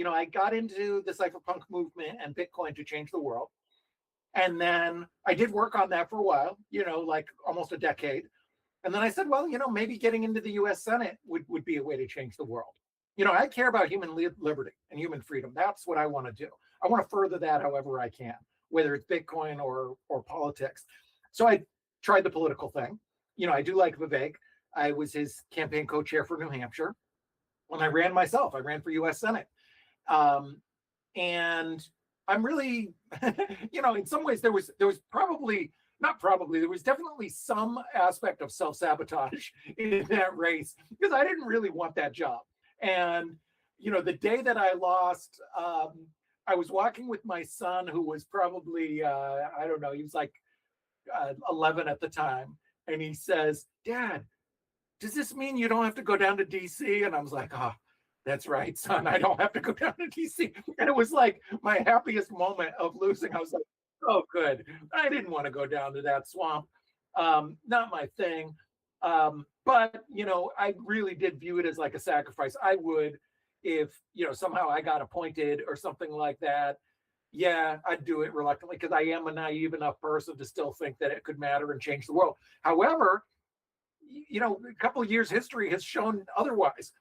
I got into the cypherpunk movement and Bitcoin to change the world. And then I did work on that for a while, like almost a decade. And then I said, well, maybe getting into the US Senate would be a way to change the world. I care about human liberty and human freedom. That's what I want to do. I want to further that however I can, whether it's Bitcoin or politics. So I tried the political thing. I do like Vivek. I was his campaign co-chair for New Hampshire. When I ran myself, I ran for US Senate. And I'm really, in some ways there was probably, not probably, there was definitely some aspect of self-sabotage in that race because I didn't really want that job. And, the day that I lost, I was walking with my son who was probably, I don't know, he was like 11 at the time. And he says, Dad, does this mean you don't have to go down to DC? And I was like, oh, that's right, son. I don't have to go down to DC. And it was like my happiest moment of losing. I was like, oh, good. I didn't want to go down to that swamp. Not my thing. But, I really did view it as like a sacrifice. I would, if, somehow I got appointed or something like that. Yeah, I'd do it reluctantly because I am a naive enough person to still think that it could matter and change the world. However, a couple of years history has shown otherwise.